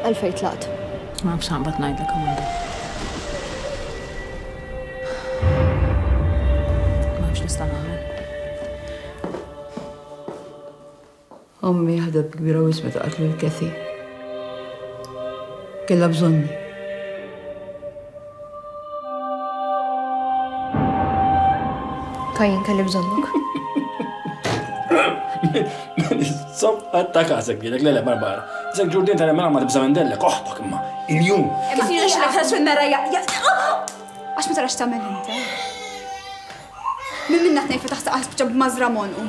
Għalfej tlaqt. Ma nafx ħanbad ngħidlek Amanda. Ma nafx nista' nagħmel. Ommi ħadet kbira wis meta qatlu l-Kathy. Kellha bżonni. Kajin kelli bżonnok. Sob, għatta kasek bjedek, l-le Barbara. Isek ġurdin tal-emma ma tibza mendellek, oħtok imma, il-jum. Kif jina xilek ħalas fil-mera għax ma tarax tamel inta. Min minna t-nejfa taħt qasb ġab mażra monqu.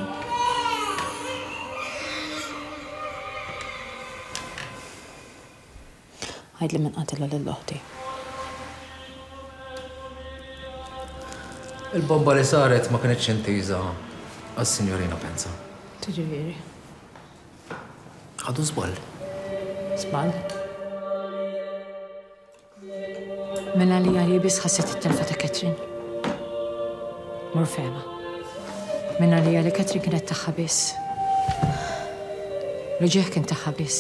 Għajdli minn qatilla lill-oħti. Il-bomba li saret ma kienetx intiża għas-Sinjorina Penza. Tiġifieri. Ħadu żball. Żball? Mela li għalli biss ħasset it-telfa ta' Katrin. Mur fema. Minna li għalli Katrin kienet taħħa biss. Reġieħ kien taħħa biss.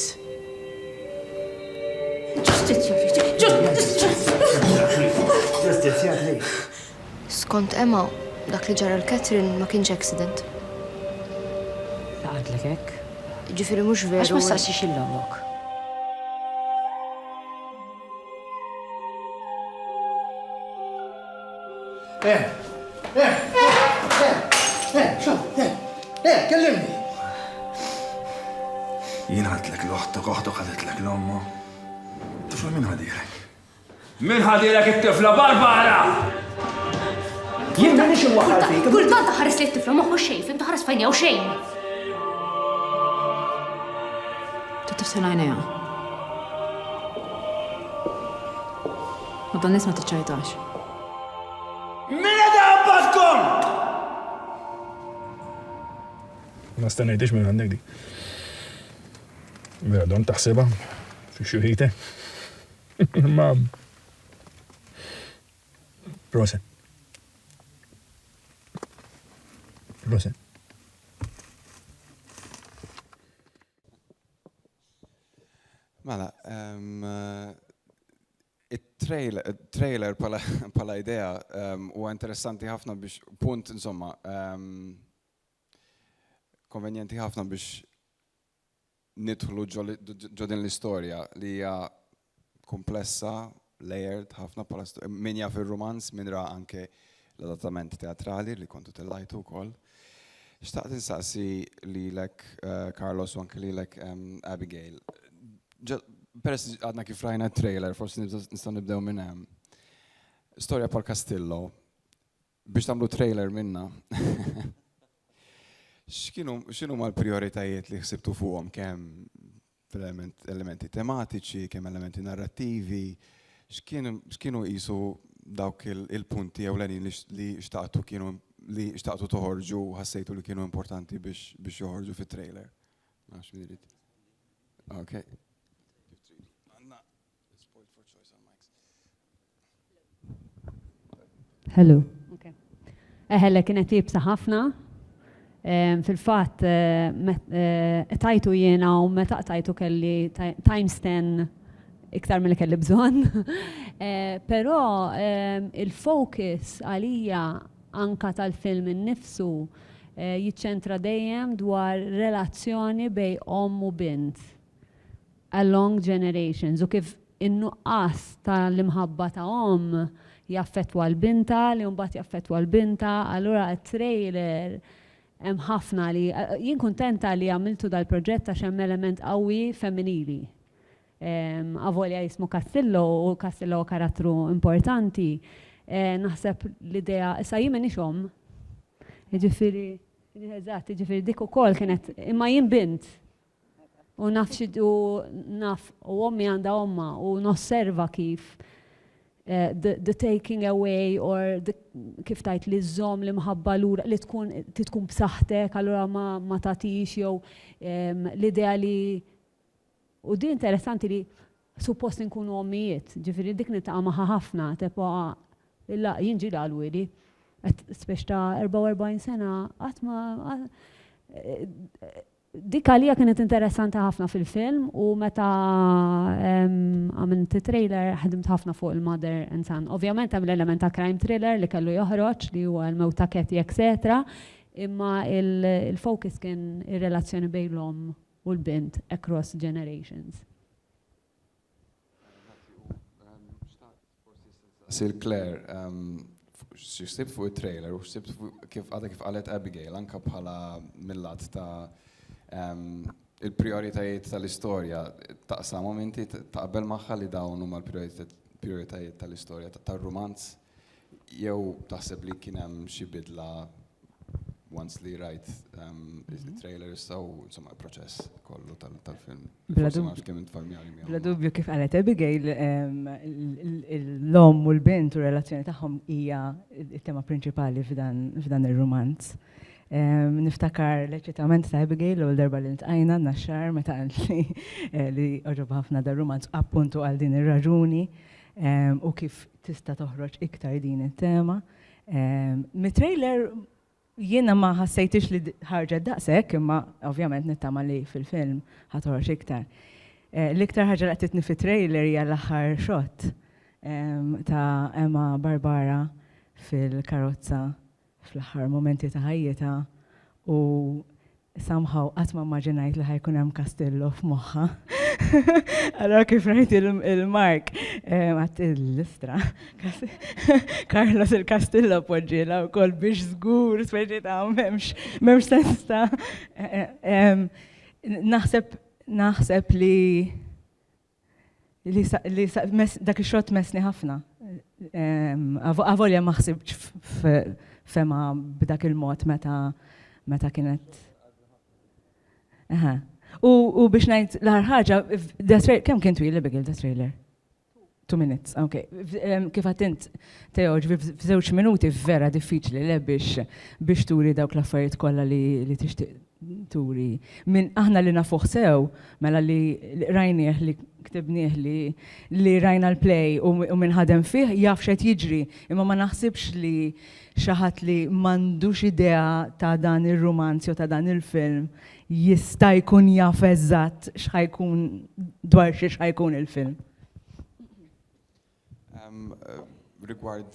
Ġustizja li. Skont Emma, dak li ġara l-Katrin ma kienx accident. Laqadlek hekk. Ġifieri mhux Għax veru. ma staqsix il-lomok. Kellimni. Jien ħadlek l-oħtok, oħtok ħadetlek l-ommu. Tifla min ħadilek? Min ħadilek it-tifla Barbara? Jien ma nix imwaħħal fik. Kultant taħares li t-tifla moħħu xejn, fim taħares fajn jew xejn. Tifsel għajnejha. Ma dan nies ma tiċċajtax. Min għada għabbatkom? Ma stennejtix minn għandek di. Vera, don taħseba fi xuħite. Ma. Proset. Proset. Mela, il-trailer pala idea u interessanti ħafna biex, punt insomma, konvenjenti ħafna biex nidħlu ġodin l-istorja li hija komplessa, layered ħafna pala min jaf il-romanz, min ra anke l-adattament teatrali li kontu tellajtu wkoll. Xtaqt insaqsi lilek Carlos u anke lilek Abigail. Peress għadna kif rajna trailer, forsi nistgħu nibdew minn hemm. Storja pal Castillo, biex tagħmlu trailer minna. X'kienu ma l-prioritajiet li ħsibtu fuqhom kemm elementi tematiċi, kemm elementi narrattivi, x'kienu qisu dawk il-punti ewlenin li xtaqtu toħorġu ħassejtu li kienu importanti biex joħorġu fit-trailer. Nafx min irid. Okay. Hello. Okay. Eħella kienet jibsa ħafna. Fil-fatt tajtu jiena u meta tajtu kelli times 10 iktar mill kelli bżonn. Però il-focus għalija anka tal-film innifsu jiċċentra dejjem dwar relazzjoni bej om u bint along generations u kif in-nuqqas tal-imħabba ta' om jaffettwa l-binta li mbagħad jaffettwa l-binta, allura t-trailer hemm ħafna li jien kuntenta li għamiltu dal-proġett għax hemm element qawwi femminili. Avolja jismu Castillo u Castillo karattru importanti. Naħseb l-idea, issa jien m'għandix omm. Jiġifieri, eżatt, jiġifieri dik ukoll kienet imma jien bint. U naf u ommi għandha omma u nosserva kif the taking away or kif tajt li żomm li mħabba lura li tkun b'saħħtek allura ma tagħtix jew l-idea li u di interessanti li suppost nkunu ommijiet, ġifieri dik nitqama ħafna tepa illa jinġi għal-wieli spiex ta' 44 sena qatt ma dik għalija kienet interessanti ħafna fil-film u meta għamilt trailer ħedimt ħafna fuq il-mother and son. Ovvjament hemm l-element ta' crime thriller li kellu joħroġ li huwa l-mewt ta' Kathy etc. Imma il-focus kien ir-relazzjoni bejn l-om u l-bint across generations. Sil Claire, xsibt fuq il-trailer u xsibt kif qalet Abigail, anka bħala millat ta' il-prioritajiet tal-istorja, taqsam momenti taqbel magħha li dawn huma l-prioritajiet tal-istorja tar-romanz, jew taħseb li kien hemm xi bidla once li rajt il-trailer issa u insomma il-proċess kollu tal-film. Bla dubju kif qalet Abigail, l-om u l-bint u relazzjoni tagħhom hija t-tema prinċipali f'dan ir-romanz. Niftakar l-eċitament ta' Abigail u l-darba li ntqajna naxxar meta li oġob ħafna dar-romanz appuntu għal din ir-raġuni u kif tista' toħroġ iktar din it-tema. Mit-trailer jiena ma ħassejtix li ħarġet daqshekk, imma ovvjament nittama li fil-film ħatoħroġ iktar. L-iktar ħaġa li qtitni fit-trailer hija l-aħħar shot ta' Emma Barbara fil-karozza fl-aħħar momenti ta' ħajjita u somehow qatt ma immaġinajt li ħajkun hemm Castillo f'moħħha. Allora kif rajt il-Mark għat l-istra Carlos il-Castillo poġġiela wkoll biex żgur speċi ta' m'hemmx sens ta' naħseb li dak ix-xott messni ħafna. Avolja ma ħsibx fema b'dak il-mod meta kienet. U biex ngħid l-aħħar ħaġa, kemm kien twil Abigail da trailer? 2 minutes, ok. Kif għattint teoġ f'żewġ minuti vera diffiċli le biex turi dawk l-affarijiet kollha li tixtieq turi. Min aħna li nafuħ sew, mela li rajnieh li ktibnieh li rajna l-play u minħadem fih jaf x'qed jiġri, imma ma naħsibx li xi ħadd li m'għandux idea ta' dan ir-romanz jew ta' dan il-film jista' jkun jaf eżatt x'ħajkun dwar x'ħajkun il-film. Rigward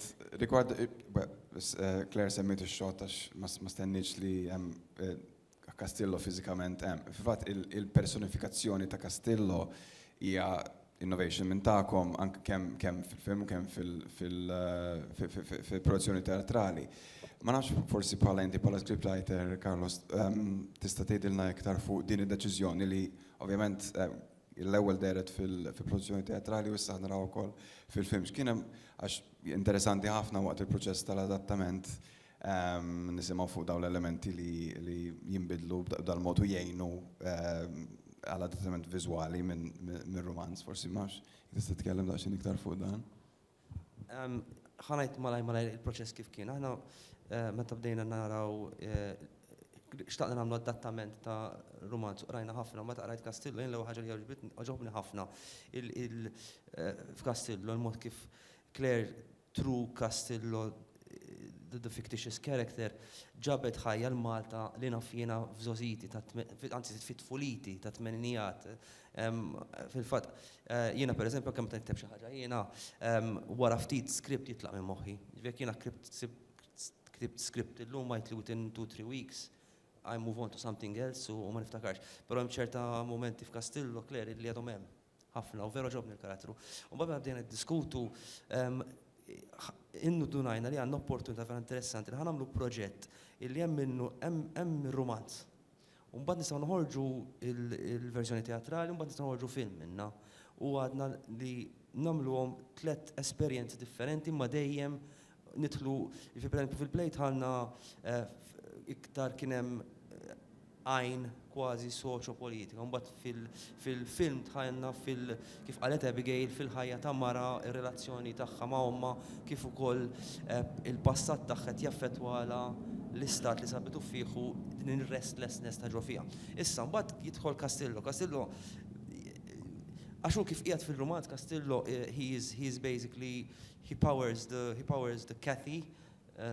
Claire semmiet ix-xogħol għax ma stenniġ li hemm Castillo fiżikament hemm. Fil-fatt il-personifikazzjoni ta' Castillo hija innovation minn tagħkom anke kemm fil-film u kemm fil-produzzjoni teatrali. Ma nafx forsi bħala inti bħala scriptwriter Carlos tista' tgħidilna iktar fuq din id-deċiżjoni li ovvjament l-ewwel deret fil-produzzjoni teatrali u issa naraw ukoll fil-film. X'kien hemm għax interessanti ħafna waqt il-proċess tal-adattament nisimgħu fuq dawn l-elementi li jinbidlu dal-mod u jgħinu għal-adattament viżwali minn romanz, forsi mafx tista' titkellem daqsxejn iktar fuq dan. Ħanajt malaj il-proċess kif kien. Aħna meta bdejna naraw xtaqna nagħmlu adattament ta' romanz u rajna ħafna, meta rajt Castillo jien l-ewwel ħaġa li ġobni ħafna f'Castillo il-mod kif Claire True Castillo the fictitious character ġabet ħajja l-Malta li nafjena f'żożiti, anzi fit-tfuliti ta' tmenijat. Fil-fatt, jiena per eżempju kemm nikteb xi ħaġa, jiena wara ftit skript jitlaq minn moħħi. Ġifier jiena ktibt skript illum ma jitlu within 2-3 weeks. I move on to something else u ma niftakarx. Però hemm ċerta momenti f'Castillo Claire li għadhom hemm ħafna u vera ġobni l-karattru. U mbagħad bdejna niddiskutu innu dunajna li għandna opportunità vera interessanti li ħanamlu proġett illi hemm minnu hemm romanz. U mbagħad nistgħu noħorġu il-verżjoni teatrali u mbagħad nistgħu noħorġu film minnha. U għadna li nagħmluhom 3 esperjenzi differenti ma dejjem nidħlu fil-plejt ħalna iktar kien hemm għajn kważi soċjopolitika. Mbagħad fil-film tħajna kif qalet Abigail fil-ħajja ta' mara, ir-relazzjoni tagħha ma' omma, kif ukoll il-passat tagħha qed jaffettwala l-istat li sabitu fieħu din ir-restlessness ta' ġo fiha. Issa mbagħad jidħol Castillo. Castillo għaxu kif qiegħed fil-romanz Castillo he is basically he powers the Kathy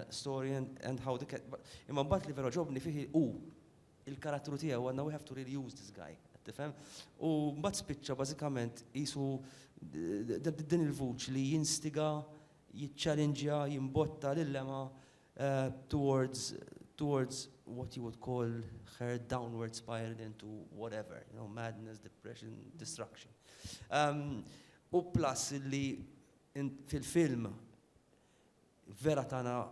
story and how the cat imma mbagħad li vera ġobni fih il-karattru tiegħu għandna we have to really use this guy. Tifhem? U mbagħad spiċċa bażikament qisu din il-vuċ li jinstiga, jiċċallenġja, jimbotta lil-lema towards what you would call her downward spiral into whatever, madness, depression, destruction. U plus li fil-film vera tana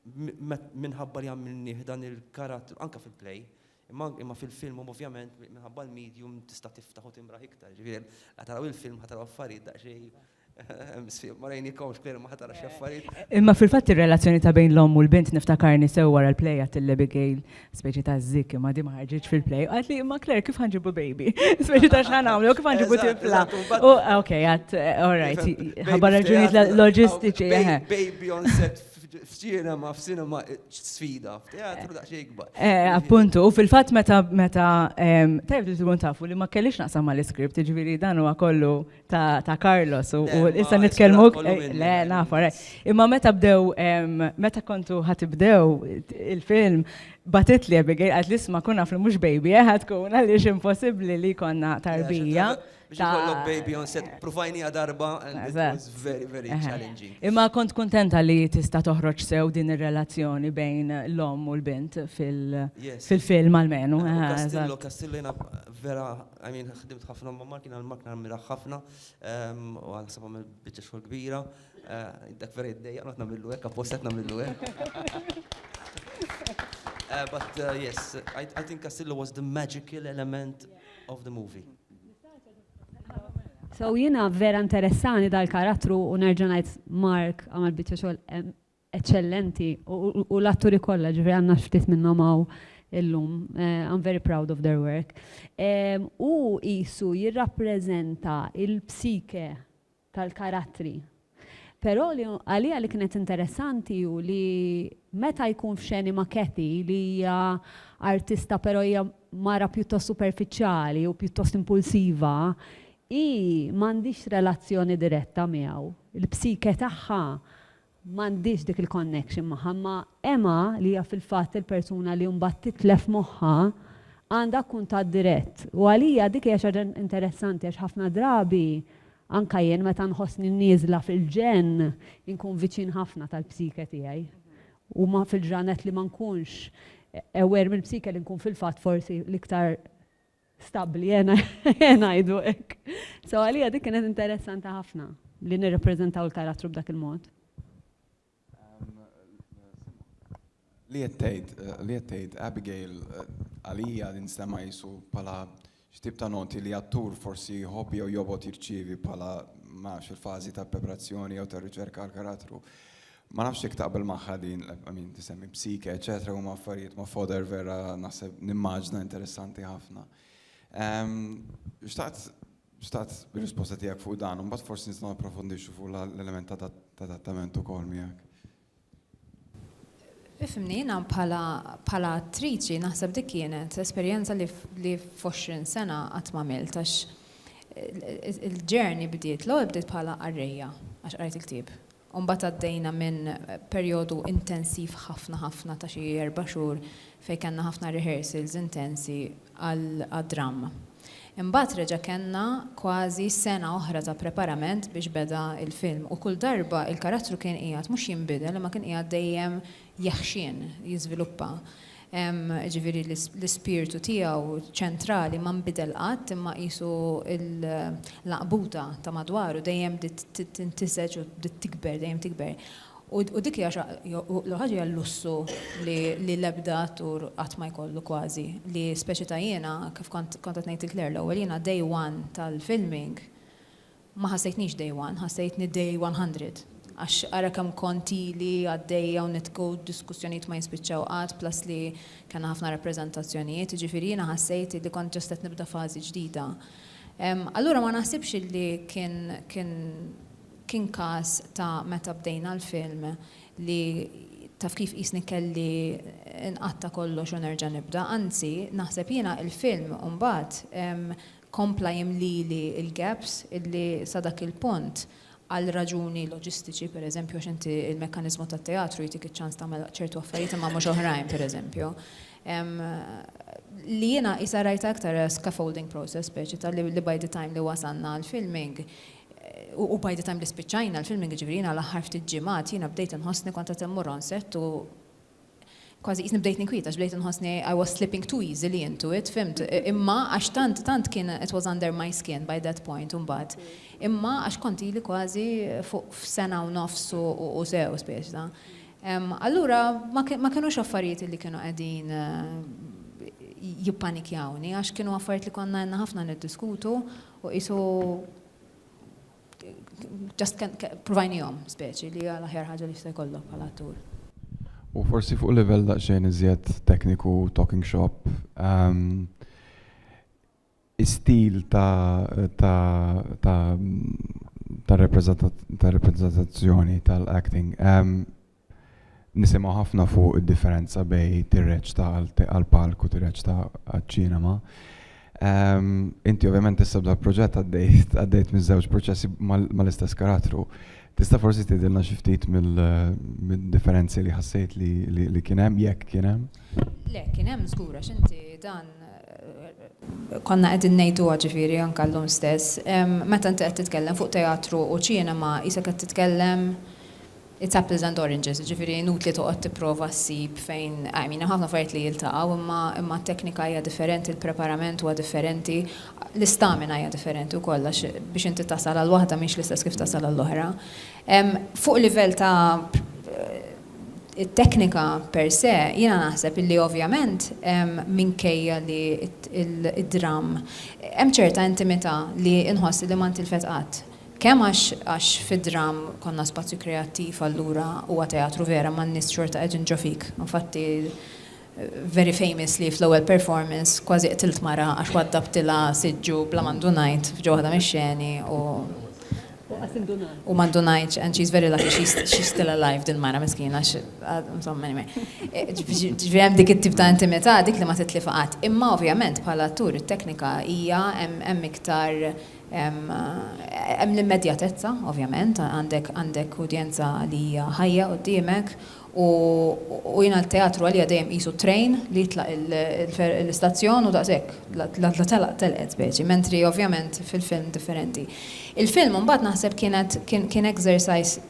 minħabba li għamilni dan il-karattru, anka fil-play, imma fil-film ovvjament minħabba l-medium tista' tiftaħ u timraħ iktar. Ġifieri ħataraw il-film ħataraw affarijiet daqsxejn ma rejni kawx klir ma ħatara xi affarijiet. Imma fil-fatt ir-relazzjoni ta' bejn l-omm u l-bint niftakarni sew wara l-play għat l-Abigail, speċi ta' zik, imma di ma ħarġitx fil-play. Għat li, imma Claire, kif ħanġibu baby? Speċi ta' xħan għamlu, kif ħanġibu tifla? Ok, għat, all right, ħabba raġunijiet loġistiċi. Baby on set f'ċinema, f'sinema, sfida, f'teatru daqsxejn ikbar. Appuntu, u fil-fatt meta tajb li tkun tafu li ma kellix naqsam mal-iskript, ġifieri dan huwa kollu ta' Carlos u issa nitkellmu le nafu. Imma meta bdew meta kontu ħatibdew il-film batit li Abigail għad l-isma kun naf li mhux baby ħad tkun għaliex impossibbli li konna tarbija. Biex ikollok baby on set, provajni darba and it was very, very challenging. Imma kont kontenta li tista' toħroġ sew din ir-relazzjoni bejn l-omm u l-bint fil-film almenu. Castillo jena vera, ħdimt ħafna ma' Mark, għal-Mark namira ħafna, u għal-sabba mill biċċa xogħol kbira, dak vera id-dejja, not namillu hekk, appostet namillu hekk. But yes, I think Castillo was the magical element of the movie. So jiena vera interessani dal-karattru u nerġa' ngħid Mark għamel biċċa xogħol eċċellenti u l-atturi kollha ġifieri għandna ftit minnhom hawn illum. I'm very proud of their work. U qisu jirrappreżenta il-psike tal-karattri. Però għalija li kienet interessanti u li meta jkun f'xeni ma' Kathy li hija artista però hija mara pjuttost superfiċjali u pjuttost impulsiva, m'għandix relazzjoni diretta miegħu. Il-psike tagħha m'għandix dik il-connection magħha, ma Emma li hija fil-fatt il-persuna li mbagħad titlef moħħha għandha kuntatt dirett. U għalija dik hija xi interessanti għax ħafna drabi anka jien meta nħossni nieżla fil-ġen inkun viċin ħafna tal-psike tiegħi. U ma fil-ġranet li ma nkunx aware mill-psike li nkun fil-fatt forsi l-iktar stabli jena jgħidu hekk. So għalija dik kienet interessanti ħafna li nirrepreżentaw il-karattru b'dak il-mod. Li jettejt Abigail għalija din sema jisu pala xtib ta' noti li għattur forsi hobby u jobot jirċivi pala maċ il-fazi ta' preparazzjoni u ta' riċerka għal-karattru. Ma nafx jek taqbel maħħadin, tisemmi psike, eccetera, u ma' affarijiet, ma' foder vera nasib nimmaġna interessanti ħafna. Xtaqt bil-risposta tijak fuq dan, un bat forsi nisna approfondixu fuq l-element ta' adattament u kol miegħek. Ifimni, jina bħala attriċi naħseb dik kienet esperjenza li f'20 sena qatt ma għamiltax. Il-ġerni bdiet, l-ewwel bdiet bħala qarrejja għax qrajt il-ktieb. Mbagħad għaddejna minn perjodu intensiv ħafna ta' xi 4 xhur fejn kellna ħafna rehearsals intensi għad-dramma. Imbagħad reġa' kellna kważi sena oħra ta' preparament biex beda il-film u kull darba il-karattru kien qiegħed mhux jinbidel imma kien qiegħed dejjem jaħxien, jiżviluppa. Ġifieri l-ispirtu tiegħu ċentrali ma nbidel qatt imma qisu l-laqbuta ta' madwaru dejjem tintiseġ u tikber, dejjem tikber. U dik hija ħaġa l-lussu li l-ebda attur qatt ma jkollu kważi li speċi ta' jiena kif kont qed ngħid il-Claire l-ewwel jiena day one tal-filming ma ħassejtniex day one, ħassejtni day 100. Għax ara kemm konti li għaddejja u nitku diskussjonijiet ma jispiċċaw qatt plus li kellna ħafna rappreżentazzjonijiet, ġifieri jiena ħassejt li kont ġust qed nibda fażi ġdida. Allura ma naħsibx li kien każ ta' meta bdejna l-film li taf kif qisni kelli inqatta kollox u nerġa' nibda, anzi naħseb jiena il-film mbagħad kompla jimlili il-gaps illi sa dak il-punt għal raġuni loġistiċi, per eżempju, għax inti il-mekkanizmu tat-teatru jtik iċ-ċans tagħmel ċertu affarijiet imma mhux oħrajn, per eżempju. Li jiena isa rajta aktar scaffolding process, speċi li by the time li wasanna l-filming, u by the time li spiċċajna l-filming ġivrina l-aħħar ftit ġimgħat jiena bdejt inħossni kont qed immur on set u kważi jisni bdejt ninkwita, bdejt nħossni I was slipping too easily into it, fimt, imma għax tant kien it was under my skin by that point mbagħad. Imma għax konti li kważi fuq f'sena u nofs u sew speċi ta'. Allura ma kienux affarijiet li kienu qegħdin jippanikjawni għax kienu affarijiet li konna għandna ħafna niddiskutu u qisu just provajnihom speċi li għal aħjar ħaġa li jista' jkollok bħala attur. U forsi fuq level daqsxejn iżjed tekniku, talking shop, istil ta' reprezentazzjoni tal-acting. Nisimgħu ħafna fuq id-differenza bej tir-reġ tal-palk u tir-reġ tal-ċinema. Inti ovvjament issa b'dal-proġett għaddejt miż-żewġ proċessi mal-istess karattru. Tista' forsi tgħidilna xi ftit mill-differenzi li ħassejt li kien hemm jekk kien hemm? Le, kien hemm żgur għax inti dan konna qegħdin ngħiduha ġifieri anke llum stess. Meta inti qed titkellem fuq teatru u ċinema isek qed titkellem it's apples and oranges, ġifieri inutli toqgħod tipprova ssib fejn ħafna affarijiet li jiltaqgħu imma t-teknika hija differenti, il-preparament huwa differenti, l-istamina hija differenti wkoll għax biex inti tasal għal waħda mhix l-istess kif tasal għall-oħra. Fuq livell ta' it-teknika per se, jiena naħseb illi ovvjament minkejja li id-dram hemm ċerta intimità li inħoss li ma ntilfet qatt. Kemm għax fid-dram konna spazju kreattiv allura huwa teatru vera ma n-nies xorta qegħdin ġo fik. Infatti very famously fl-ewwel performance kważi qtilt mara għax waddabtilha siġġu bla mandunajt f'ġo waħda mix-xeni u mandunajt and she's very lucky she's still alive din mara miskina insomma anyway. Ġifieri hemm dik it-tip ta' intimità dik li ma titlif qatt. Imma ovvjament bħala attur it-teknika hija hemm iktar hemm l-immedjatezza, ovvjament, għandek udjenza li hija ħajja quddiemek u jiena l-teatru għalija dejjem qisu train li jitlaq l-istazzjon u daqshekk la telqet speċi, mentri ovvjament fil-film differenti. Il-film mbagħad naħseb kien exercise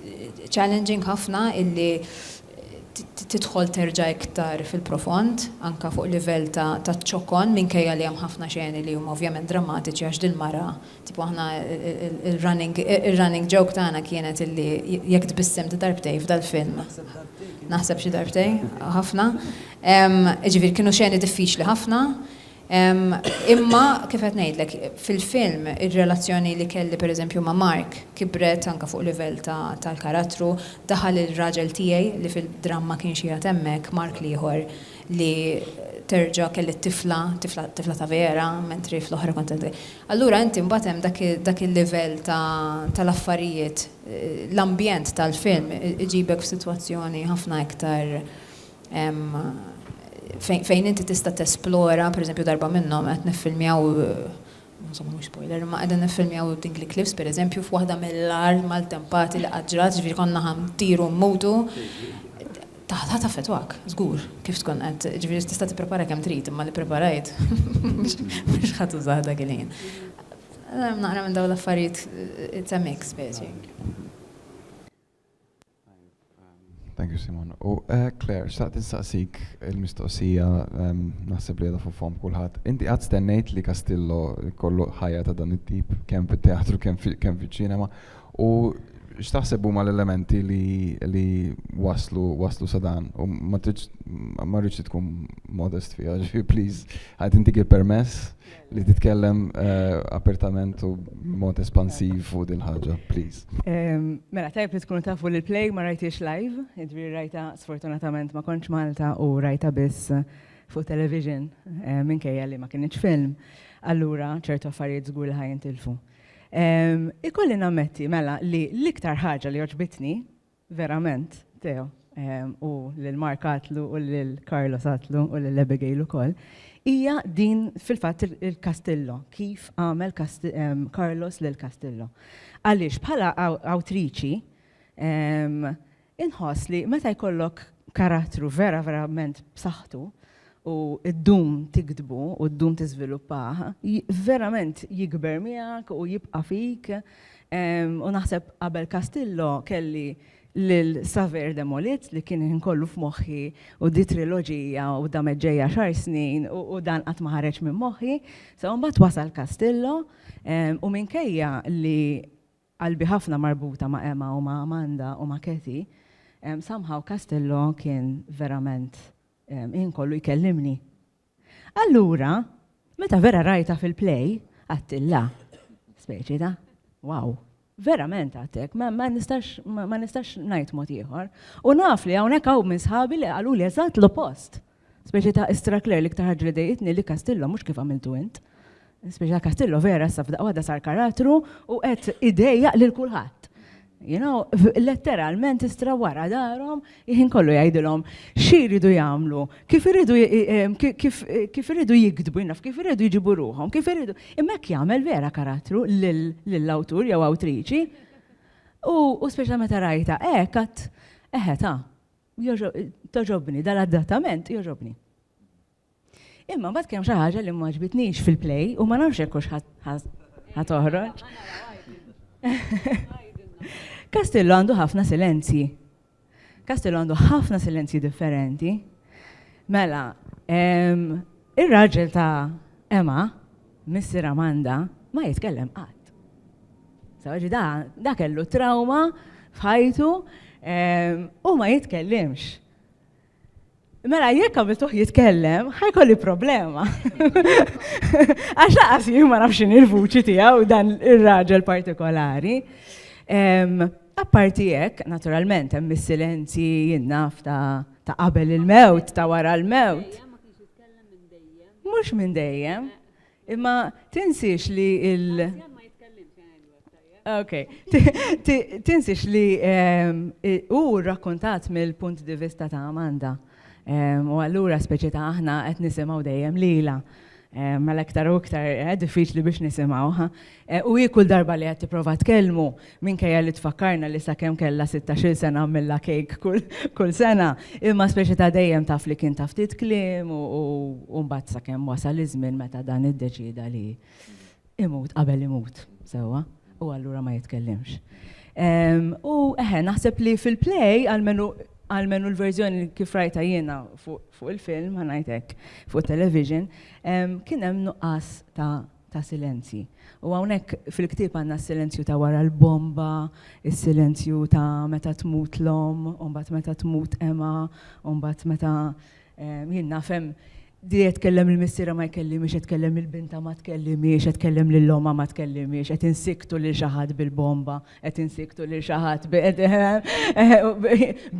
challenging ħafna illi tidħol terġa' iktar fil-profond, anka fuq livell ta' ċokon minkejja li hemm ħafna xeni li huma ovvjament drammatiċi għax din mara. Tipo aħna il-running joke tagħna kienet illi jekk tbissem darbtej f'dal-film. Naħseb xi darbtej ħafna. Ġifieri kienu xeni diffiċli ħafna. Imma kif qed ngħidlek fil-film ir-relazzjoni li kelli pereżempju ma' Mark kibret anke fuq livell tal-karattru, daħal il-raġel tiegħi li fil-dramma kien xi hemmhekk, Mark ieħor li terġa' kelli tifla ta' vera, mentri fl-oħra kont. Allura inti mbagħad hemm dak il-livell tal-affarijiet, l-ambjent tal-film iġibek f'sitwazzjoni ħafna iktar fejn inti tista' tesplora, pereżempju darba minnhom qed niffilmjaw insomma mhux spoiler, ma qegħdin niffilmjaw Dingley Cliffs pereżempju f'waħda mill-art mal-tempati li qaġġrat, ġifieri konna ħamtiru mmutu. Ta' fetwak, żgur, kif tkun qed, ġifieri tista' tipprepara kemm trid, imma li preparajt mhux ħadd użaha dak il-ħin. Naqra minn dawn l-affarijiet it's a mix speċi. Thank you, Simon. U Claire, xtaqt instaqsik il-mistoqsija naħseb li għada fuq kulħadd. Inti qatt stennejt li Castillo kollu ħajja ta' dan it-tip kemm fit-teatru kemm fiċ-ċinema u x'taħseb huma l-elementi li waslu sa dan u ma rridx tkun modest fiha, please, ħadd intik il-permess li titkellem apertament u mod espansiv fuq din ħaġa, please. Mela tajb li tkunu tafu li l-play ma rajtix live, id-vir rajta sfortunatament ma kontx Malta u rajta biss fuq television minkejja li ma kienx film. Allura ċertu affarijiet żgur li ħajintilfu. Ikolli nammetti mela li l-iktar ħaġa li oġbitni verament Teo u lil Mark Atlu u lil Carlos Atlu u lil Abigail ukoll hija din fil-fatt il-Castillo, kif għamel Carlos lil Castillo. Għaliex bħala awtriċi inħoss li meta jkollok karattru verament b'saħħtu u id-dum tikdbu u id-dum tiżviluppaha, verament jikber miegħek u jibqa' fik. U naħseb qabel Castillo kelli lil Saver Demolit li kien inkollu f'moħħi u di triloġija u da meġġejja xar snin u dan qatt ma ħareġ minn moħħi. So mbagħad wasal Castillo u minkejja li qalbi ħafna marbuta ma' Emma u ma' Amanda u ma' Kathy, somehow Castillo kien verament inkollu jkellimni. Allura, meta vera rajta fil-play, għattilla, speċi da, wow, verament għattek, ma nistax najt mod ieħor. U naf li hawnhekk hawn minn sħabi li qalu li eżatt l-oppost. Speċi ta' Istrakler li ktar ħaġa dejtni li Castillo mhux kif għamiltu int. Speċi ta' Castillo vera sa f'daqqa waħda sar karattru u qed idejjaq lil kulħadd. You know, letteralment istra wara darhom jien kollu jgħidilhom x'iridu jagħmlu, kif iridu jikdbu, naf kif iridu jġibu ruhom, kif iridu. Imhekk jagħmel vera karattru lill-awtur jew awtriċi. U speċjalment meta rajta hekk qatt toġobni dal-adattament joġobni. Imma mbagħad kemm xi ħaġa li ma ġbitnix fil-play u ma nafx hekk hux ħatoħroġ. Castillo għandu ħafna silenzji. Castillo għandu ħafna silenzji differenti. Mela, ir-raġel ta' Emma, Mr. Amanda, ma jitkellem qatt. Sawaġi da kellu trauma f'ħajtu u ma jitkellimx. Mela, jekk għamiltuħ jitkellem, ħajkolli problema. Għax laqas jien ma nafx il-vuċi tiegħu dan ir-raġel partikolari. Apparti hekk, naturalment, hemm is-silenzji jinnaf ta' qabel il-mewt, ta' wara l-mewt. Mhux minn dejjem, imma tinsix li Okay. Tinsix li u rrakkontat mill-punt di vista ta' Amanda. U allura speċi ta' aħna qed nisimgħu dejjem lila. Mela iktar u iktar diffiċli biex nisimgħuha. U kull darba li qed tipprova tkellmu minkejja li tfakkarna li sakemm kellha 16 sena għamilha kejk kull sena, imma speċi ta' dejjem taf li kien taf titkliem u mbagħad sakemm wasal iż-żmien meta dan iddeċida li imut qabel imut sewwa u allura ma jitkellimx. U naħseb li fil-play għalmenu l-verżjoni kif rajta jiena fuq il-film, ħanajtek, fuq television, kien hemm nuqqas ta' silenzji. U hawnhekk fil-ktieb għandna s-silenzju ta' wara l-bomba, is-silenzju ta' meta tmut l-om, u mbagħad meta tmut Emma, u mbagħad meta jien nafhem di jitkellem il-missiera ma jkellimiex, jitkellem il-binta ma tkellimiex, jitkellem lill-oma ma tkellimiex, qed insiktu lil xi ħadd bil-bomba, qed insiktu lil xi ħadd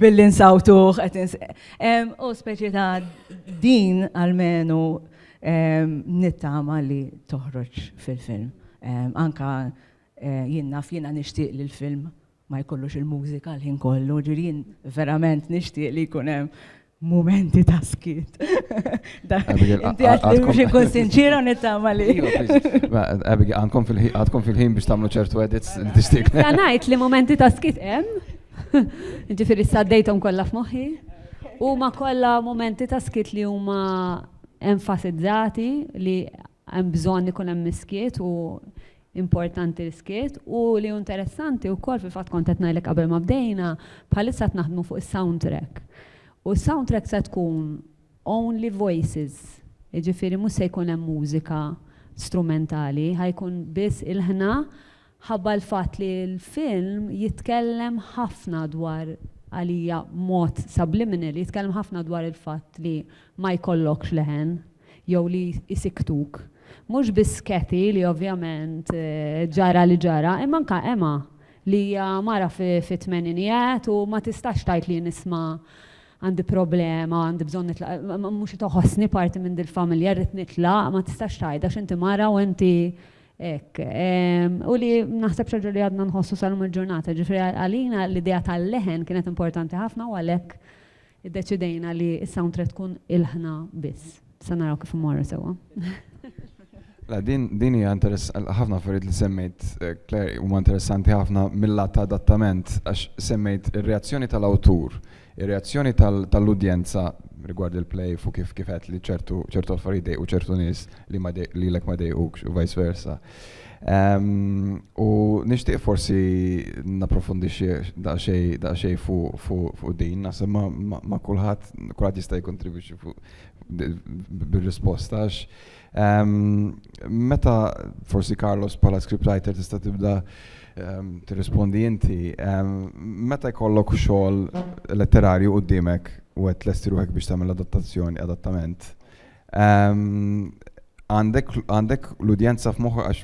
billi nsawtuh, u speċi ta' din għalmenu nittama li toħroġ fil-film. Anka jien naf jiena nixtieq li l-film ma jkollux il-mużika l-ħin kollu, ġirien verament nixtieq li jkun hemm momenti ta' skit. Inti għat li biex nkun sinċira nittama li. Abigail, għadkom fil-ħin biex tamlu ċertu edits li tixtiq. Għanajt li momenti ta' skit hemm. Ġifiri s-saddejtom kollha f'moħħi. U ma kollha momenti ta' skit li huma enfasizzati li hemm bżonn ikun hemm miskiet u importanti l-skiet u li interessanti wkoll fil-fatt kont qed ngħidlek qabel ma bdejna bħalissa qed naħdmu fuq is-soundtrack. U s-soundtrack se tkun only voices, ġifiri mhux se jkun hemm mużika strumentali, ħajkun biss il-ħna ħabba l-fatt li l-film jitkellem ħafna dwar għalija mod subliminal, jitkellem ħafna dwar il-fatt li ma jkollokx leħen jew li jisiktuk. Mhux biss Kathy li ovvjament ġara li ġara, imma anke Emma li hija mara fit-tmeninijiet u ma tistax tajt li nisma' għandi problema, għandi bżon nitlaq, mux toħosni parti minn dil-familja, rrit nitlaq, ma tistax tajda, xinti mara u inti ek. U li naħseb xaġa li għadna nħossu sal-lum il-ġurnata, ġifri għalina l-idea tal-leħen kienet importanti ħafna u għalek id-deċidejna li s-soundtrack tkun il-ħna biss. Sanaraw kif morru sewa. La din hija ħafna affarijiet li semmejt Claire huma interessanti ħafna mill-lat ta' adattament għax semmejt ir-reazzjoni tal-awtur Ir-reazzjoni tal-udjenza rigward il-play fuq kif qed li ċertu affarijiet u ċertu nies li lek ma dejqux u vice versa. U nixtieq forsi napprofondixxi daqsxejn fuq din, naħseb ma kulħadd jista' jikkontribwixxi bir-risposta għax meta forsi Carlos bħala scriptwriter tista' tibda tirrispondi inti, meta jkollok xogħol letterarju quddiemek u qed lesti ruħek biex tagħmel adattament. Għandek l-udjenza f'moħħok għax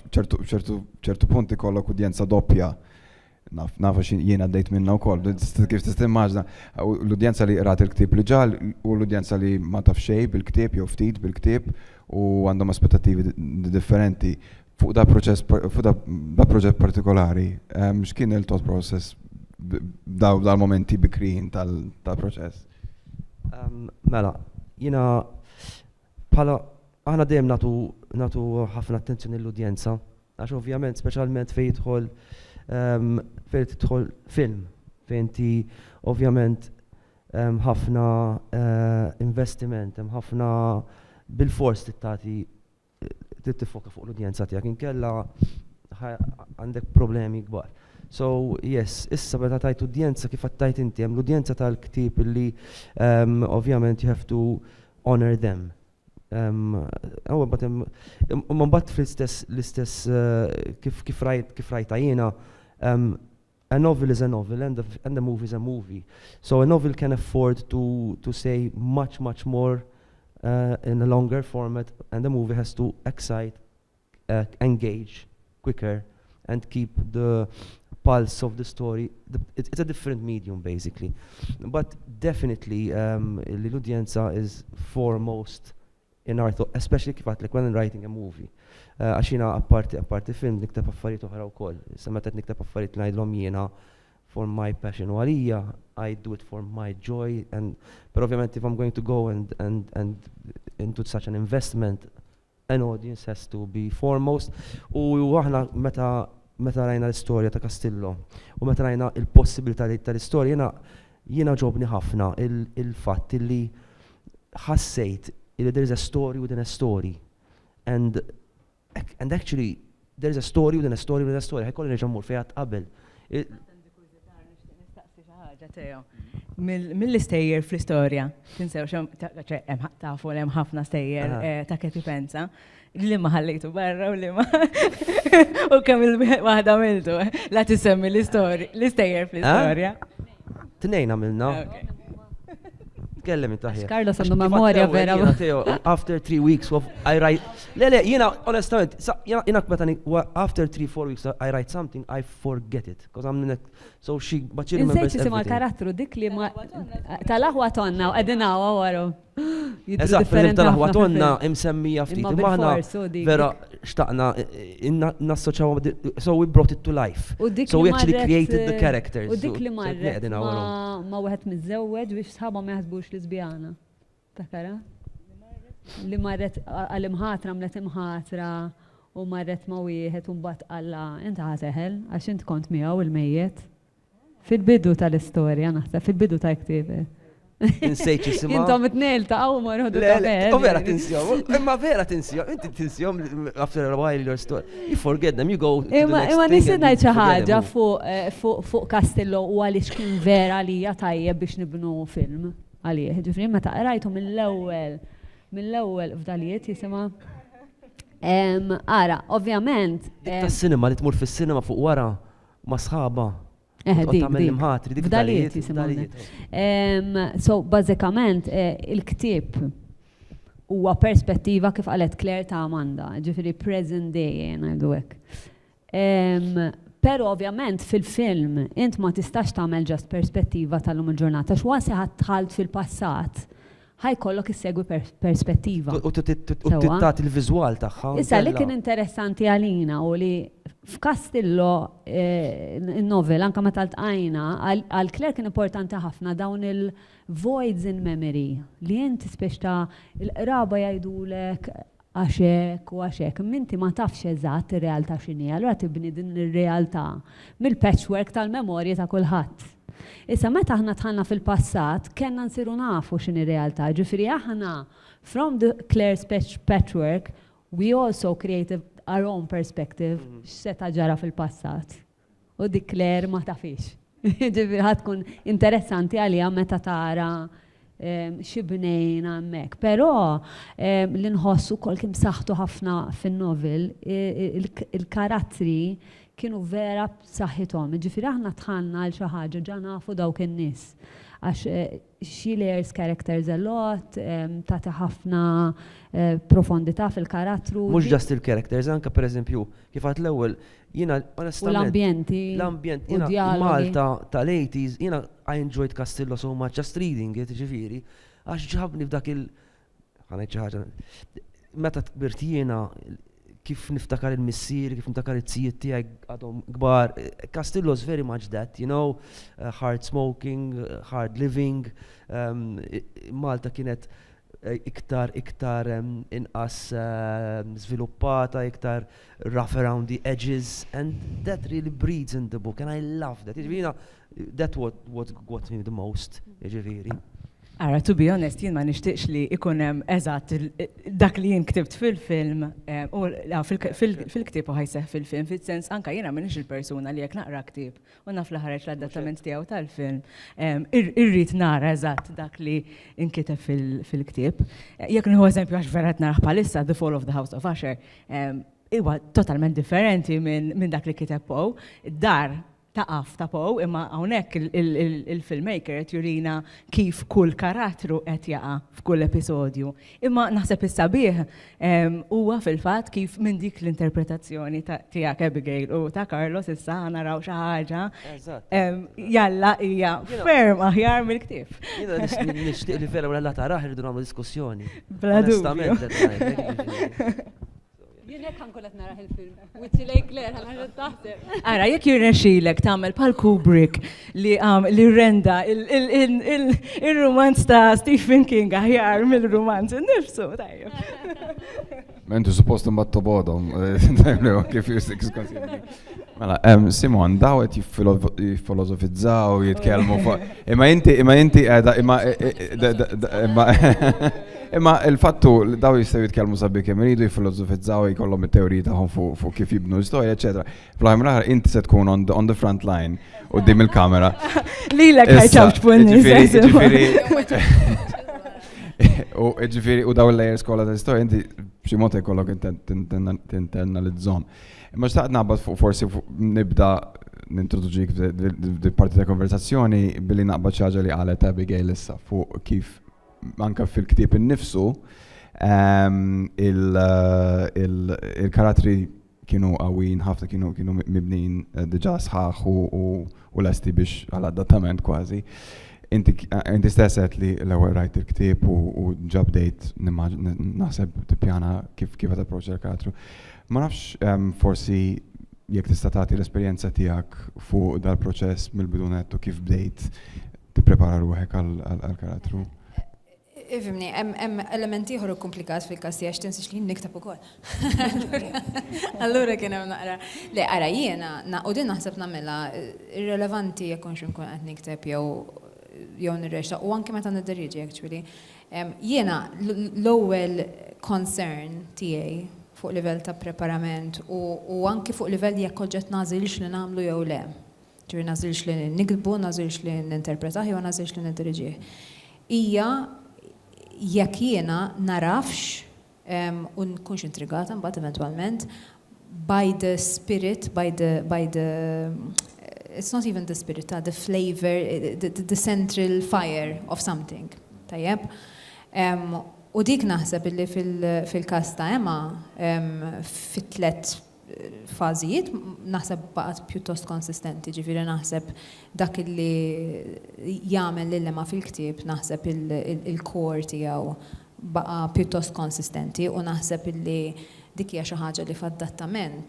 ċertu punti kollok udjenza doppja. Nafa jiena għaddejt minna wkoll, kif tista' immaġna l-udjenza li qrat il-ktieb li ġal u l-udjenza li ma taf xejn bil-ktieb jew ftit bil-ktieb u għandhom aspettattivi differenti. Fuq da proġett partikolari, x'kien il-thought process dal-momenti bikrin tal-proċess? Mela, jiena bħala aħna dejjem nagħtu ħafna attenzjoni l-udjenza, għax ovvjament speċjalment fejn tidħol film, fejn ti ovvjament ħafna investiment, ħafna bil-fors tifoka fuq l-udjenza tiegħek, inkella għandek problemi kbar. So, yes, issa meta tajt udjenza kif tajt inti, hemm l-udjenza tal-ktieb illi ovvjament you have to honor them. Mbagħad fl-istess kif rajta jiena, a novel is a novel and a movie is a movie. So a novel can afford to say much more in a longer format, and the movie has to excite, engage quicker, and keep the pulse of the story. It's a different medium basically, but definitely l-udjenza is foremost in our thought, especially kif għatlek when writing a movie. Għaxina apparti film nikteb affarijiet oħra wkoll. Issa meta nikteb affarijiet ngħidlhom jiena for my passion u għalija, I do it for my joy, but ovvjament if I'm going to go and into such an investment, an audience has to be foremost. U aħna meta rajna l-istorja ta' Castillo u meta rajna il-possibilità tal-istorja, jiena ġobni ħafna il-fatt li ħassejt there is a story within a story, and actually there is a story within a story within a story. Ħajkolli nerġa' mmur fejn qabel. Mill-istejjer fl-istorja, tinsew tafu hemm ħafna stejjer ta' kif pensa, li ma ħallejtu barra u li ma u kemm il-waħda għamiltu, la tisemmi l-istejjer fl-istorja. Tnejn għamilna. Kellem intaħja. Carlos għandu memorja vera. After 3 weeks of I write. Le, jiena honestament, jiena kmetani after 3-4 weeks I write something, I forget it. Because I'm in so she but she remembers everything. Insejt karattru dik li ma tal-aħwa tonna u qegħdin hawa waru. Eżatt, tal-aħwa tonna imsemmija ftit. Maħna vera xtaqna nassoċaw, so we brought it to life. So we actually created the characters. U dik li marret ma wieħed miżewweġ biex sħabhom ma jaħsbux lesbjana. Takara? Li marret għal-imħatra mlet imħatra u marret ma wieħed u mbagħad qalla inta ħaseħel għax int kont miegħu il-mejjed. Fil-bidu tal-istorja naħseb, fil-bidu ta' ktibet. Insejt jisimha. Intom it-tnejn taqgħu marħodu tabel. U vera tinsjom, imma vera tinsjom, inti tinsjom after a while your story. You forget them, you go to the next thing. Imma nisi ngħid xi ħaġa fuq Castillo u għaliex kien vera għalija tajjeb biex nibnu film għalih. Ġifri meta qrajtu mill-ewwel f'dalijiet jisimha. Ara, ovvjament. Tas-sinema li tmur fis-sinema fuq wara ma' sħaba. F'dalijiet jisimha. So, bażikament, il-ktieb huwa perspettiva kif qalet Claire ta' Amanda, ġifieri present day ngħidu hekk. Però ovvjament fil-film int ma tistax tagħmel ġast perspettiva tal-lum il-ġurnata, x'wasi ħadd fil-passat ħajkollok issegwi perspettiva. U tittat il-viżwal tagħha. Issa li kien interessanti għalina u li f'Castillo il-novel anke meta ltqajna għal Claire kien importanti ħafna dawn il-voids in memory li inti spiex ta' il-qraba jgħidulek għaxek u għaxek, minti ma tafx eżatt ir-realtà x'inhi, allura tibni din ir-realtà mill-patchwork tal-memorji ta' kulħadd. Issa meta aħna tħanna fil-passat, kellna nsiru nafu x'inhi realtà. Ġifieri aħna from the Claire's patchwork, we also created our own perspective x'seta ġara fil-passat. U dik Claire ma tafix. Ġifieri ħatkun interessanti għalija meta tara xibnejna hemmhekk. Però li nħossu wkoll kemm saħħtu ħafna fin-novel, il-karattri kienu vera b'saħħithom. Ġifieri aħna tħanna għal xi ħaġa ġa nafu dawk in-nies. Għax she layers characters a lot, tagħti ħafna profondità fil-karattru. Mhux just il-characters, anke pereżempju kif għad l-ewwel jiena onestament. U l-ambjenti. L-ambjent, jiena Malta tal-80s, jiena I enjoyed Castillo so much just reading it, ġifieri, għax ġabni f'dak ħanejt xi ħaġa. Meta kbirt jiena kif niftakar il-missier, kif niftakar it-tijiet tiegħi għadhom kbar. Castillo's very much that, you know, hard smoking, hard living. Malta kienet iktar inqas sviluppata, iktar rough around the edges, and that really breeds in the book, and I love that. That's what got me the most, ġifieri. Ara, to be honest, jien ma nixtieqx li ikun hemm eżatt dak li jien ktibt fil-film, u fil-ktieb u ħajseħ fil-film, fil-sens anka jiena m'iniex il-persuna li jekk naqra ktieb u naf li ħareġ l-adattament tiegħu tal-film. Irrid nara eżatt dak li inkiteb fil-ktieb. Jekk nieħu eżempju għax vera qed naraħ bħalissa The Fall of the House of Usher, huwa totalment differenti minn dak li kiteb Poe. Dar taqaf ta' Poe, imma hawnhekk il-filmmaker qed jurina kif kull karattru qed jaqa' f'kull episodju. Imma naħseb is-sabiħ huwa fil-fatt kif minn dik l-interpretazzjoni tiegħek Abigail u ta' Carlos issa naraw xi ħaġa jalla hija ferm aħjar mill-ktieb. Jiena nixtieq li vera wara taraħ irridu nagħmlu diskussjoni. Bla dubju. Jienek ħankollet naraħ il-film. Witti lej Claire, ħanħarġet taħseb. Ara, jekk jirnexxilek tagħmel bħal Kubrick li renda il-romanz ta' Stephen King aħjar mill-romanz innifsu, tajjeb. Mentu suppost imbattu bodhom, kif jistik skonsidri. Mela, Simon, daw qed jiffilosofizzaw, jitkellmu fuq. Imma inti qiegħda imma il-fattu li daw jistgħu jitkellmu sabi kemm iridu jiffilosofizzaw jkollhom it-teoriji tagħhom fuq kif jibnu l-istorja, eċetera. Fl-aħħar mill-aħħar inti se tkun on the front line quddiem il-kamera. Lilek ħajċawx ġifieri u daw il-layers kollha tal-istorja inti b'xi mod jkollok tinternalizzhom. Imma xtaqt naqbad fuq forsi nibda nintroduġik parti ta' konversazzjoni billi naqbad xi ħaġa li qalet Abigail issa fuq kif anke fil-ktieb innifsu il-karattri kienu qawwin ħafna kienu mibnin diġà sħaħ u lesti biex għal-adattament kważi. Inti stess qed li l-ewwel rajt il-ktieb u ġabdejt naħseb tippjana kif qed approċċa l-karattru. Ma nafx forsi jekk tista' tagħti l-esperjenza tiegħek fuq dal-proċess mill-bidunet u kif bdejt tipprepara ruħek għall-karattru. Ifimni, hemm elementi ieħor komplikat fil-każ tiegħek tinsix li niktab ukoll. Allura kien hemm naqra. Le ara jiena u din naħseb nagħmilha irrelevanti jekk konx inkun qed nikteb jew nirreġta u anke meta niddirriġi actually. Jiena l-ewwel concern tiegħi fuq livell ta' preparament u anke fuq livell jekk koġġet nażilx li nagħmlu jew le. Ġifieri nażilx li nikdbu, nażilx li ninterpretaħ jew nażilx li niddirriġih. Hija jekk jiena narafx u nkunx intrigata mbagħad eventwalment by the spirit, by the it's not even the spirit, the flavor, the central fire of something. Tajjeb. U dik naħseb illi fil-każ ta' Emma fit-tlet fażijiet naħseb baqgħet pjuttost konsistenti, ġifieri naħseb dak illi jagħmel lil Emma fil-ktieb naħseb il-core tiegħu baqa' pjuttost konsistenti u naħseb illi dik hija xi ħaġa li f'adattament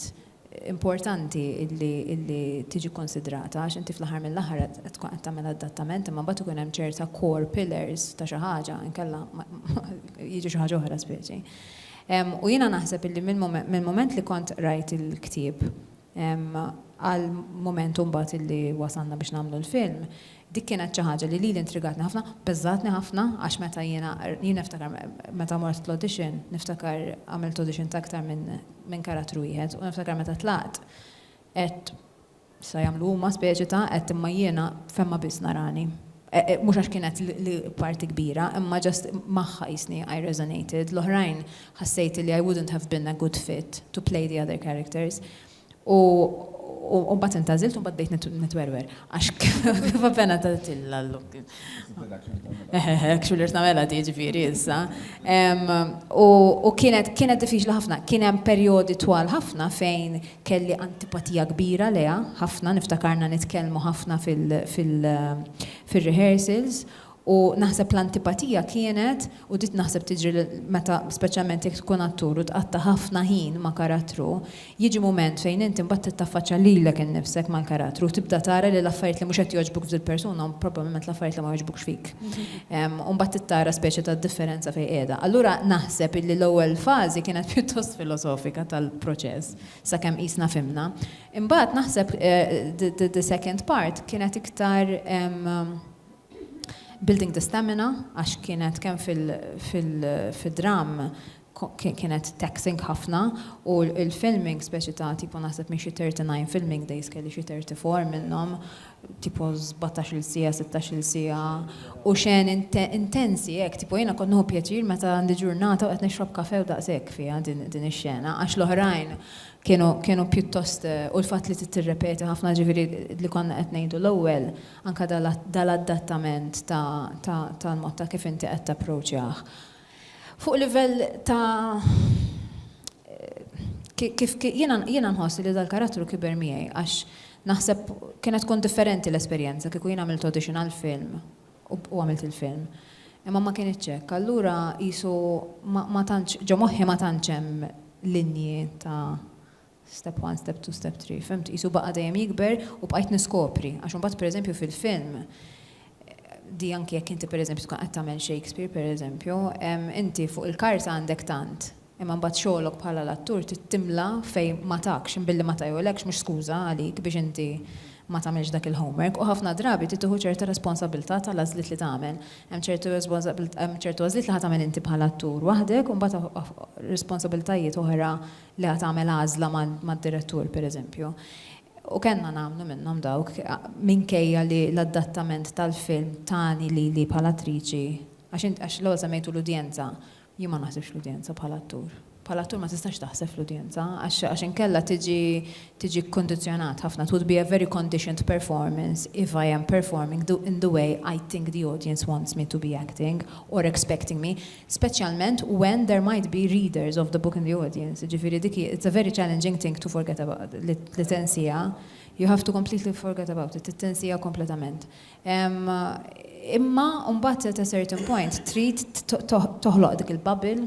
importanti illi tiġi konsidrata għax inti fl-aħħar mill-aħħar qed tkun qed tagħmel adattament imma mbagħad ikun hemm ċerta core pillars ta' xi ħaġa inkella jiġi xi ħaġa oħra speċi. U jiena naħseb illi mill-moment li kont rajt il-ktieb għal momentu mbagħad illi wasalna biex nagħmlu l-film, dik kienet xi ħaġa li intrigatni ħafna, beżatni ħafna għax meta jiena niftakar meta mort l-audition, niftakar għamilt audition ta' aktar minn karattru wieħed u niftakar meta tlaqt qed sa jagħmlu huma speċi ta' qed imma jiena femma biss narani. Mhux għax kienet li parti kbira, imma just magħha jisni I resonated. L-oħrajn ħassejt li I wouldn't have been a good fit to play the other characters. U mbagħad intażilt u mbagħad bdejt nitwerwer. Għax kif appena tagħtilla l-luk. Xullirt nagħmilha di ġifieri issa. U kienet diffiċli ħafna. Kien hemm perjodi twal ħafna fejn kelli antipatija kbira leha, ħafna niftakarna nitkellmu ħafna fil-rehearsals. U naħseb l-antipatija kienet, u dit naħseb tiġri meta speċjalment jekk tkun attur u tqatta ħafna ħin ma' karattru, jiġi mument fejn inti mbagħad titaffaċċa lilek innifsek mal-karattru, tibda tara li l-affarijiet li mhux qed jogħġbuk fil-persuna u probabbilment l-affarijiet li ma jogħġbukx fik. U mbagħad tittara speċi ta' differenza fejn qiegħda. Allura naħseb illi l-ewwel fażi kienet pjuttost filosofika tal-proċess sakemm qisna fimna. Imbagħad naħseb the second part kienet iktar building the stamina, għax kienet kemm fil-dram kienet taxing ħafna u il-filming speċi ta' tipo naħseb minn xi 39 filming days kelli xi 34 minnhom tipo 17 sija, 16 sija u xejn intensi hekk, tipo jiena kont nieħu pjaċir meta għandi ġurnata u qed nixrob kafe u daqshekk fiha din ix-xena għax l-oħrajn kienu pjuttost u l-fatt li tirrepeti ħafna ġifieri li konna qed ngħidu l-ewwel anke dal-adattament tal-mod ta' kif inti qed tapproċċjah. Fuq livell ta' kif jiena nħossi li dal-karattru kiber miegħi għax naħseb kienet tkun differenti l-esperjenza kieku jien għamilt audition għall-film u għamilt il-film. Imma ma kienx hekk. Allura qisu ma tantx ġo moħħi ma tantx hemm linji ta' step 1, step 2, step 3. Fimt, qisu baqa' dejjem jikber u bqajt niskopri għax imbagħad pereżempju fil-film di anki jekk inti pereżempju tkun qed tagħmel Shakespeare pereżempju, inti fuq il-karta għandek tant. Imma mbagħad xogħolok bħala l-attur tittimla fejn ma takx imbilli ma tajolekx mhux skuża għalik biex inti ma tagħmilx dak il-homework u ħafna drabi tieħu ċerta responsabilità tal-għażliet li tagħmel. Hemm ċertu għażliet li ħad tagħmel inti bħala attur waħdek u mbagħad responsabbiltajiet oħra li ħad tagħmel għażla mad-direttur pereżempju. U kellna nagħmlu minnhom dawk minkejja li l-adattament tal-film tani li bħala attriċi għax l-ewwel semmejtu l-udjenza, jien ma naħsibx l-udjenza bħala attur. Bħala attur ma tistax taħseb l-udjenza għax inkella tiġi kondizzjonat ħafna. It would be a very conditioned performance if I am performing in the way I think the audience wants me to be acting or expecting me, speċjalment when there might be readers of the book in the audience. Ġifieri dik it's a very challenging thing to forget about l-tensija. You have to completely forget about it. It-tensija kompletament. Imma mbagħad at a certain point trid toħloq dik il-bubble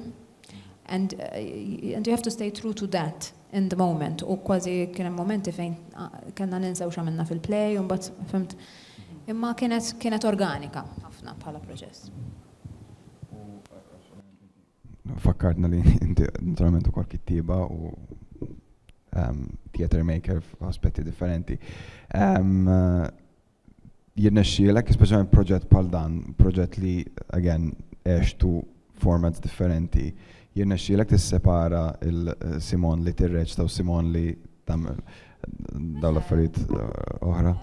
and you have to stay true to that in the moment. U kważi kien hemm momenti fejn kellna ninsew x'għamilna fil-play u mbagħad fimt. Imma kienet organika ħafna bħala proċess. Fakkartna li inti naturalment ukoll kittieba u theater maker f'aspetti differenti. Jirnexxielek, speċjalment proġett bħal dan, proġett li again għextu formats differenti. Jirnexxielek tissepara il-Simon li tirreċta u Simon li tagħmel dawn l-affarijiet oħra.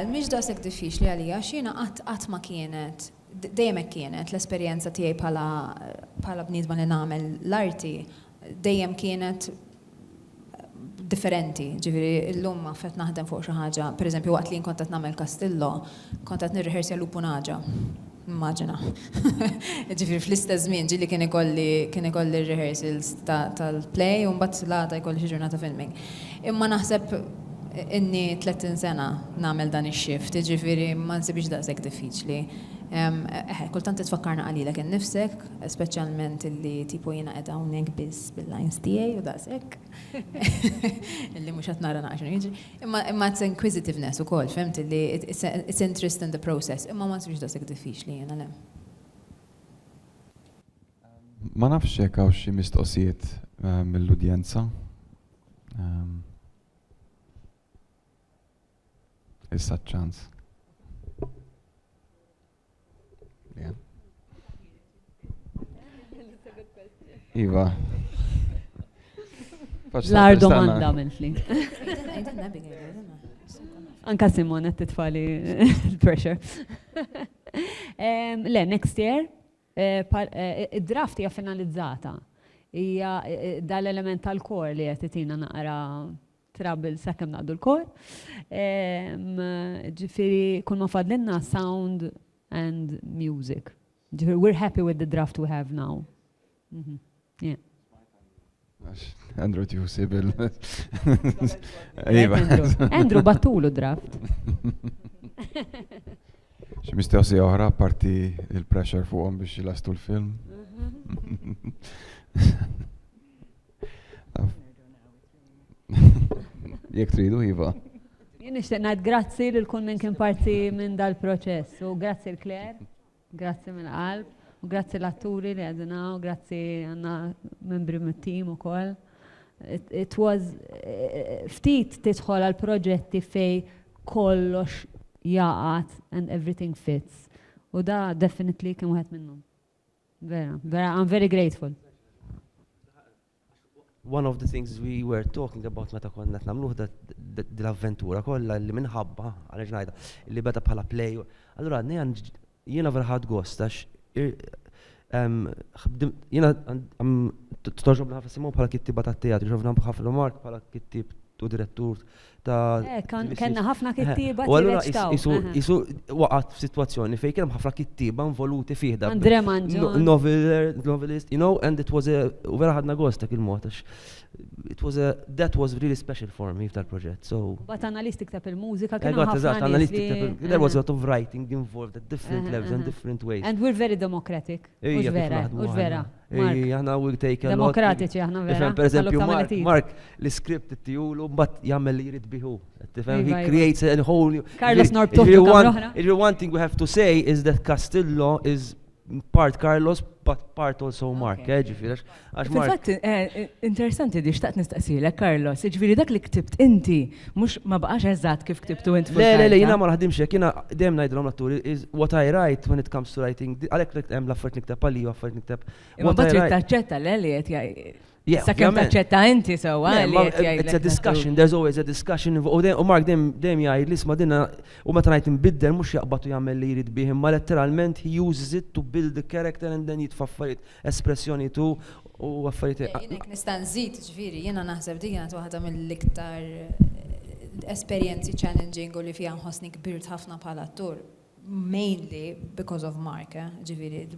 Mhix daqshekk diffiċli għalija x'jiena qatt ma kienet dejjem hekk kienet l-esperjenza tiegħi bħala bniedma li nagħmel l-arti dejjem kienet differenti. Ġifieri llum ma fett naħdem fuq xi ħaġa, pereżempju waqt li kont qed nagħmel Kastillo, kont qed nirrehearsja Lupunaġa. Immaġina. Ġifieri fl-istess żmien ġieli kien ikolli rehearsals tal-play u mbagħad l-għada jkolli xi ġurnata filming. Imma naħseb inni 30 sena nagħmel dan ix-shift, ġifieri ma nsibx daqshekk diffiċli. Kultant titfakkarna qalilek innifsek, speċjalment illi tipo jiena qiegħda hawnhekk biss bil-lines tiegħi u daqshekk. Illi mhux qed nara naqx jiġri. Imma it's inquisitiveness ukoll, fimt illi it's interest in the process, imma ma nsibx daqshekk diffiċli jiena le. Ma nafx jekk hawn xi mistoqsijiet mill-udjenza. Issa ċans. Iva. L-ar domanda mentli. Anka Simon qed titfali l-pressure. Le, next year, id-draft hija finalizzata. Hija dal-element tal-kor li qed titina naqra trouble sakemm naqdu l-kor. Ġifieri kull ma fadlinna sound and music. Ġifieri we're happy with the draft we have now. Yeah. Andrew tjusi bil. Andrew battulu draft. Xi mistoqsija oħra parti il-pressure fuqhom biex jilastu l-film. Jekk tridu Iva. Jien nixtieq ngħid grazzi lil kull min kien parti minn dal-proċess u grazzi l-Claire, grazzi minn qalb. U grazzi l-atturi li għadina, u grazzi għanna membri mit-team u koll. It was ftit tidħol għal-proġetti fej kollox jaqat and everything fits. U da definitely kien wieħed minnhom. Vera, I'm very grateful. One of the things we were talking about meta konna nagħmluh l-avventura kollha li minħabba għaliex ngħidha li beda bħala play. Allura jiena vera ħadd gost għax jena t-toġobna ħafna Simon bħala kittiba ta' teatru, ġobna ħafna Mark bħala kittib u direttur ta' Kanna ħafna kittiba u allura jisu waqat f'sitwazzjoni fej kien ħafna kittiba involuti fih da. Andre Manġo. Novelist, you know, and it was u vera ħadna gost dak il-mod that was really special for me f'dal proġett. So but analistik ta' il-mużika kien ħafna there was a lot of writing involved at different levels and different ways. And we're very democratic. Ux vera. Aħna will take a lot. Demokratiċi aħna vera. Per eżempju Mark l-script tijulu mbagħad jagħmel li jrid biħu. He creates a whole new Carlos Norbtu. If one thing we have to say is that Castillo is part Carlos but part also Mark, ġifieri għax Mark. Fil-fatt interessanti di xtaqt nistaqsilek Carlos, ġifieri dak li ktibt inti mhux ma baqax eżatt kif ktibtu int Le, jiena ma naħdimx hekk, jiena dejjem ngħidilhom l-atturi is what I write when it comes to writing, għalhekk hemm l-affarijiet nikteb għalli u affarijiet nikteb. Imma bad trid taċċetta li qed sakemm taċċetta inti sewwa li qed it's a discussion, there's always a discussion u Mark dejjem jgħid li isma' dinna u meta ngħid inbiddel mhux jaqbad u jagħmel li jrid bih imma letteralment he uses it to build the character and then jitfa' affarijiet espressjoni tu u affarijiet. Jinek nista' nżid ġifieri jiena naħseb dik kienet waħda mill-iktar esperjenzi challenging u li fiha nħossni kbirt ħafna bħala attur. Mainly because of Mark, ġifieri.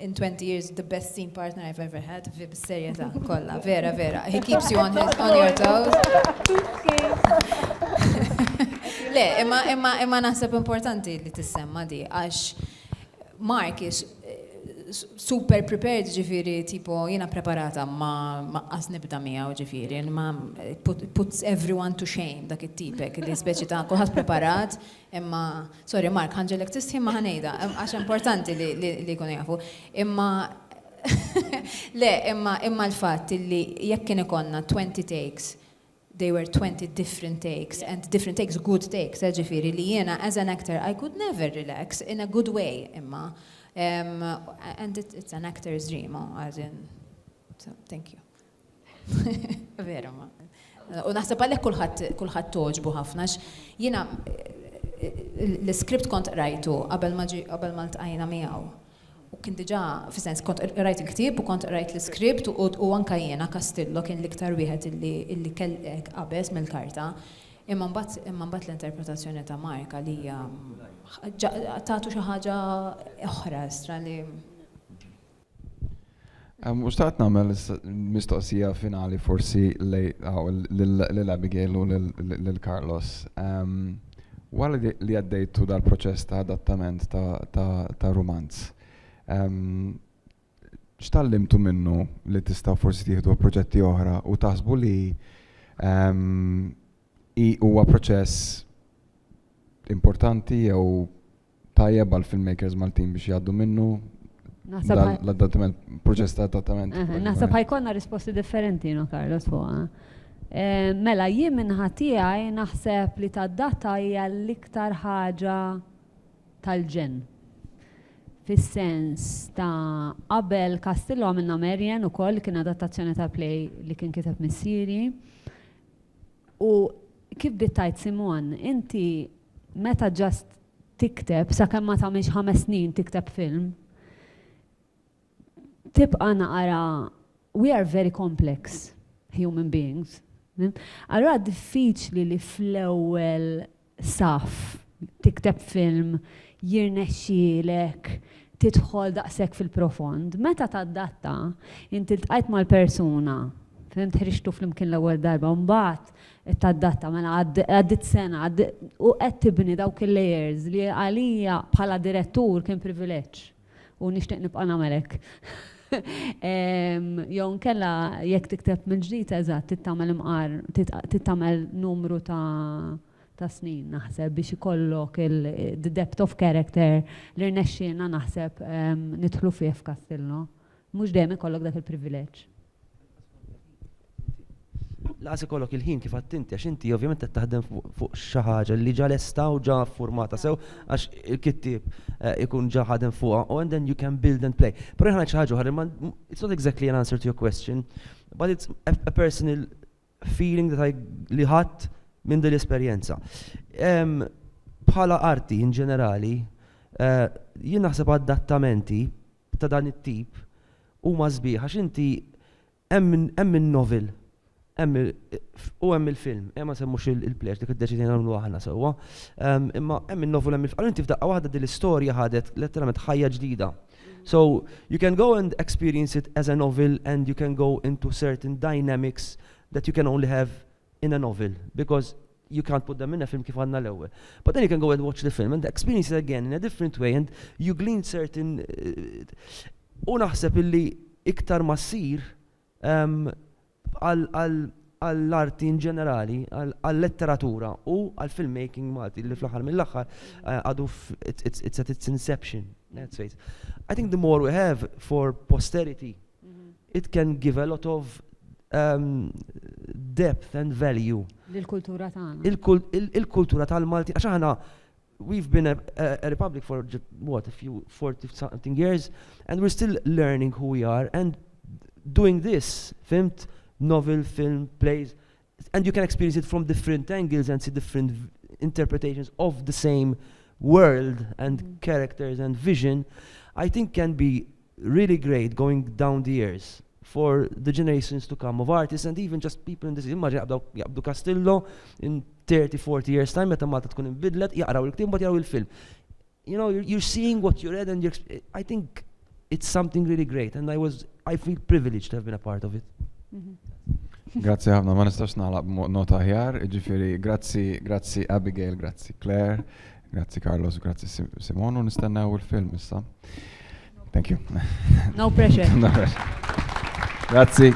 In 20 years, the best scene partner I've ever had, b'serjetà kollha, vera. He keeps you on your toes. Le, imma naħseb importanti li tissemma di, għax Mark is super prepared ġifieri, tipo jiena preparata ma qas nibda miegħu ġifieri, ma puts everyone to shame dak it-tipek li speċi ta' kulħadd preparat, imma sorry Mark, ħanġelek tistħi ma ħanejda, għax importanti li jkunu jafu. Imma le, imma l-fatt li jekk kien ikonna 20 takes, they were 20 different takes, and different takes, good takes, ġifieri li jiena as an actor I could never relax in a good way imma. And it's an actor's dream, as in, so thank you. Vera ma. U naħseb għalhekk kulħadd toġbu ħafna jiena l-iskript kont rajtu qabel ma ltqajna miegħu. U kien diġà fis-sens kont rajt il-ktieb u kont rajt l-iskript u anke jiena Castillo kien l-iktar wieħed illi kell qabeż mill-karta. Imma mbagħad l-interpretazzjoni ta' Mark li hija tagħtu xi ħaġa oħra estra li. Xtaqt nagħmel mistoqsija finali forsi lil Abigail u lil Carlos. Wara li għaddejtu dal-proċess ta' adattament ta' romanz. X'tallimtu minnu li tistgħu forsi tieħdu proġetti oħra u taħsbu li huwa proċess importanti jew tajjeb għal filmmakers Maltin biex jgħaddu minnu l-adattament, proċess ta' adattament. Naħseb ħajkonna risposti differenti, no Carlos fuq. Mela jien minħa tiegħi naħseb li tad-data hija l-iktar ħaġa tal-ġen. fis-sens ta' qabel Castillo għamilna Marian ukoll li kien adattazzjoni ta' play li kien kiteb missieri. U kif dittajt Simon, inti meta ġast tikteb, sakemm ma tagħmilx 5 snin tikteb film, tibqa' naqra we are very complex human beings. Allura diffiċli li fl-ewwel saf tikteb film jirnexxielek tidħol daqshekk fil-profond. Meta tadatta, inti ltqajt mal-persuna, fimt ħriġtu flimkien l-ewwel darba, mbagħad tadatta mela għaddit sena u qed tibni dawk il-layers li għalija bħala direttur kien privileġġ u nixtieq nibqa' nagħmelek. Jew nkella jekk tikteb mill-ġdid eżatt tittamel imqar, tittamel numru ta' snin naħseb biex ikollok the depth of character li rnexxielna naħseb nidħlu fih f'Castillo. Mhux dejjem ikollok dak il-privileġġ. Laqas ikollok il-ħin kif għattinti, għax inti ovvjament qed taħdem fuq xi ħaġa li ġa lesta u ġa formata sew għax il-kittieb ikun ġa ħadem fuqha, and then you can build and play. Però ħana xi ħaġa oħra, it's not exactly an answer to your question, but it's a personal feeling that li ħadd minn din l-esperjenza. Bħala arti in ġenerali, jien naħseb adattamenti ta' dan it-tip huma sbieħ għax inti hemm in-novel. U hemm il-film, ma semmux il-plejers li kiddeċidin nagħmlu aħna sewwa. Imma hemm in-novel hemm il-film. Inti f'daqqa waħda din l-istorja ħadet letteralment ħajja ġdida. So you can go and experience it as a novel and you can go into certain dynamics that you can only have in a novel because you can't put them in a film kif għandna l-ewwel. But then you can go and watch the film and experience it again in a different way and you glean certain u naħseb illi iktar ma ssir għall-arti in ġenerali, għall-letteratura u għall-filmmaking Malti li fl-aħħar mill-aħħar għadu it's at its inception. Let's face it. I think the more we have for posterity, it can give a lot of depth and value. Lill-kultura tagħna. Il-kultura tal-Malti, għax aħna we've been a republic for what, a few 40-something years, and we're still learning who we are and doing this, filmed novel, film, plays, and you can experience it from different angles and see different interpretations of the same world and characters and vision, I think can be really great going down the years for the generations to come of artists and even just people in this. Imagine jaqbdu Castillo in 30-40 years time, meta Malta tkun inbidlet, jaqraw il-ktim, but jaqraw il-film. You know, you're seeing what you read and I think it's something really great and I feel privileged to have been a part of it. Grazie ħafna, ma nistax naħlaq nota ħjar, ġifiri, grazzi Abigail, grazzi Claire, grazzi Carlos, grazzi Simon, u nistennew il-film issa. Thank you. No pressure. No pressure. Grazzi.